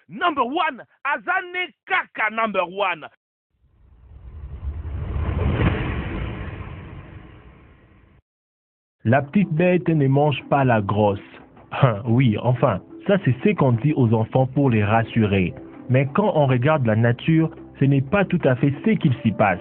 Number one, Azane Kaka number one. La petite bête ne mange pas la grosse. Oui, enfin, ça c'est ce qu'on dit aux enfants pour les rassurer. Mais quand on regarde la nature, ce n'est pas tout à fait ce qu'il s'y passe.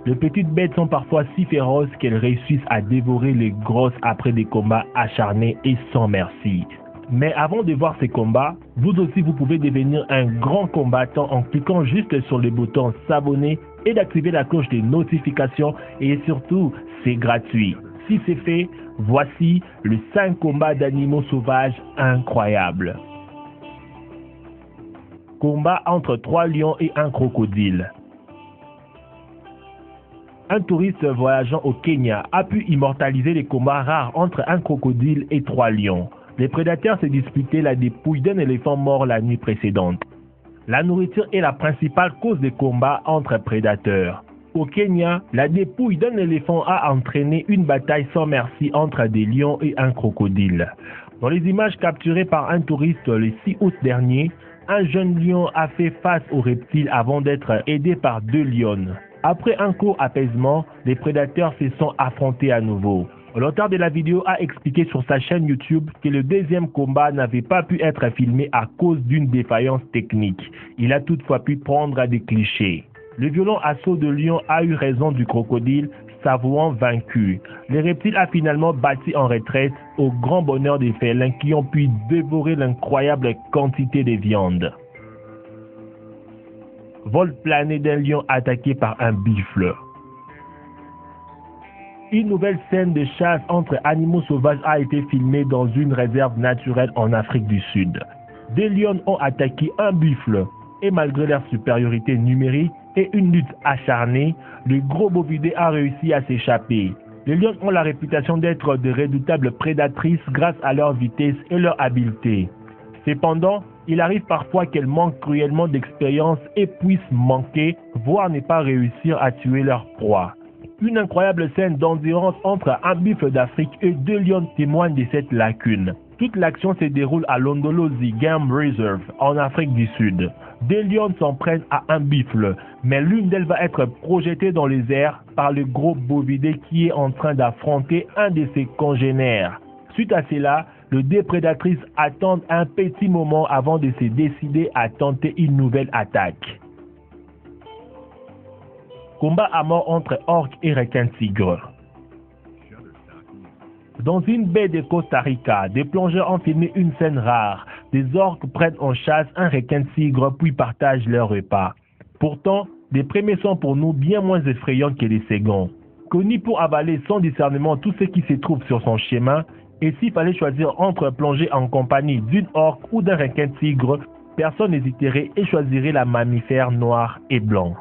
Les petites bêtes sont parfois si féroces qu'elles réussissent à dévorer les grosses après des combats acharnés et sans merci. Mais avant de voir ces combats, vous aussi vous pouvez devenir un grand combattant en cliquant juste sur le bouton s'abonner et d'activer la cloche de notification et surtout, c'est gratuit. Si c'est fait, voici le 5 combats d'animaux sauvages incroyables. Combat entre 3 lions et un crocodile. Un touriste voyageant au Kenya a pu immortaliser les combats rares entre un crocodile et 3 lions. Les prédateurs se disputaient la dépouille d'un éléphant mort la nuit précédente. La nourriture est la principale cause des combats entre prédateurs. Au Kenya, la dépouille d'un éléphant a entraîné une bataille sans merci entre des lions et un crocodile. Dans les images capturées par un touriste le 6 août dernier, un jeune lion a fait face au reptile avant d'être aidé par 2 lionnes. Après un court apaisement, les prédateurs se sont affrontés à nouveau. L'auteur de la vidéo a expliqué sur sa chaîne YouTube que le deuxième combat n'avait pas pu être filmé à cause d'une défaillance technique. Il a toutefois pu prendre des clichés. Le violent assaut de lion a eu raison du crocodile, s'avouant vaincu. Le reptile a finalement battu en retraite au grand bonheur des félins qui ont pu dévorer l'incroyable quantité de viande. Vol plané d'un lion attaqué par un buffle. Une nouvelle scène de chasse entre animaux sauvages a été filmée dans une réserve naturelle en Afrique du Sud. 2 lions ont attaqué un buffle et malgré leur supériorité numérique et une lutte acharnée, le gros bovidé a réussi à s'échapper. Les lions ont la réputation d'être de redoutables prédatrices grâce à leur vitesse et leur habileté. Cependant, il arrive parfois qu'elles manquent cruellement d'expérience et puissent manquer, voire ne pas réussir à tuer leur proie. Une incroyable scène d'endurance entre un buffle d'Afrique et 2 lions témoigne de cette lacune. Toute l'action se déroule à Londolozi Game Reserve, en Afrique du Sud. 2 lions s'en prennent à un buffle, mais l'une d'elles va être projetée dans les airs par le gros bovidé qui est en train d'affronter un de ses congénères. Suite à cela, les 2 prédatrices attendent un petit moment avant de se décider à tenter une nouvelle attaque. Combat à mort entre orques et requins-tigres. Dans une baie de Costa Rica, des plongeurs ont filmé une scène rare. Des orques prennent en chasse un requin-tigre puis partagent leur repas. Pourtant, les premiers sont pour nous bien moins effrayants que les seconds. Connu pour avaler sans discernement tout ce qui se trouve sur son chemin, et s'il fallait choisir entre plonger en compagnie d'une orque ou d'un requin-tigre, personne n'hésiterait et choisirait la mammifère noire et blanc.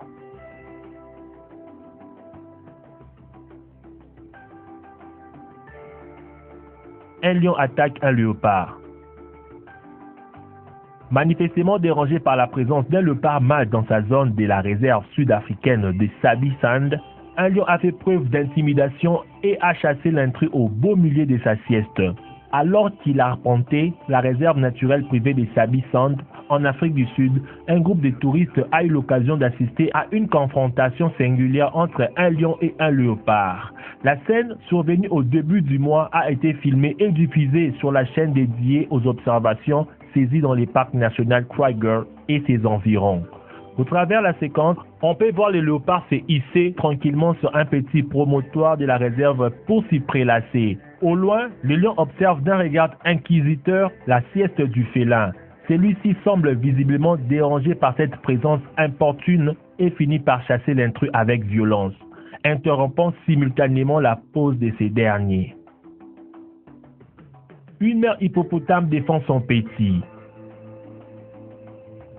Un lion attaque un léopard. Manifestement dérangé par la présence d'un léopard mâle dans sa zone de la réserve sud-africaine de Sabi Sand, un lion a fait preuve d'intimidation et a chassé l'intrus au beau milieu de sa sieste. Alors qu'il arpentait la réserve naturelle privée de Sabi Sand en Afrique du Sud, un groupe de touristes a eu l'occasion d'assister à une confrontation singulière entre un lion et un léopard. La scène, survenue au début du mois, a été filmée et diffusée sur la chaîne dédiée aux observations saisies dans les parcs nationaux Kruger et ses environs. Au travers de la séquence, on peut voir le léopard se hisser tranquillement sur un petit promontoire de la réserve pour s'y prélasser. Au loin, le lion observe d'un regard inquisiteur la sieste du félin. Celui-ci semble visiblement dérangé par cette présence importune et finit par chasser l'intrus avec violence, interrompant simultanément la pause de ces derniers. Une mère hippopotame défend son petit.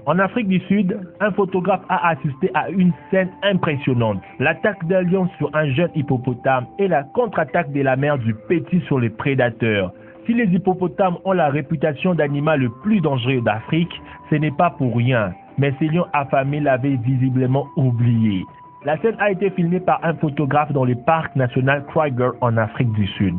En Afrique du Sud, un photographe a assisté à une scène impressionnante. L'attaque d'un lion sur un jeune hippopotame et la contre-attaque de la mère du petit sur les prédateurs. Si les hippopotames ont la réputation d'animal le plus dangereux d'Afrique, ce n'est pas pour rien. Mais ces lions affamés l'avaient visiblement oublié. La scène a été filmée par un photographe dans le parc national Kruger en Afrique du Sud.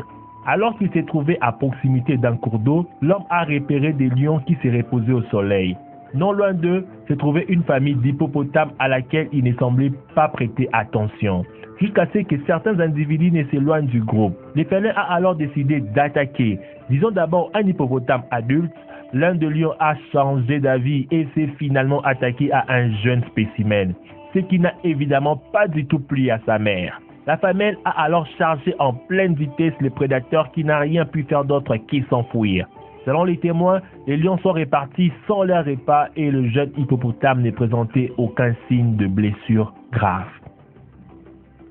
Alors qu'il s'est trouvé à proximité d'un cours d'eau, l'homme a repéré des lions qui se reposaient au soleil. Non loin d'eux se trouvait une famille d'hippopotames à laquelle ils ne semblaient pas prêter attention, jusqu'à ce que certains individus ne s'éloignent du groupe. Les félins a alors décidé d'attaquer. Disons d'abord un hippopotame adulte. L'un de lions a changé d'avis et s'est finalement attaqué à un jeune spécimen, ce qui n'a évidemment pas du tout plu à sa mère. La femelle a alors chargé en pleine vitesse le prédateur qui n'a rien pu faire d'autre que s'enfuir. Selon les témoins, les lions sont répartis sans leur repas et le jeune hippopotame ne présentait aucun signe de blessure grave.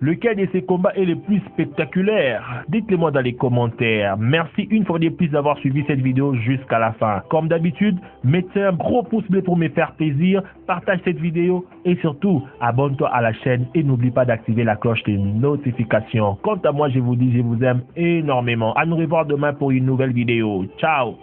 Lequel de ces combats est le plus spectaculaire? Dites-le-moi dans les commentaires. Merci une fois de plus d'avoir suivi cette vidéo jusqu'à la fin. Comme d'habitude, mettez un gros pouce bleu pour me faire plaisir, partage cette vidéo et surtout, abonne-toi à la chaîne et n'oublie pas d'activer la cloche de notification. Quant à moi, je vous dis, je vous aime énormément. À nous revoir demain pour une nouvelle vidéo. Ciao!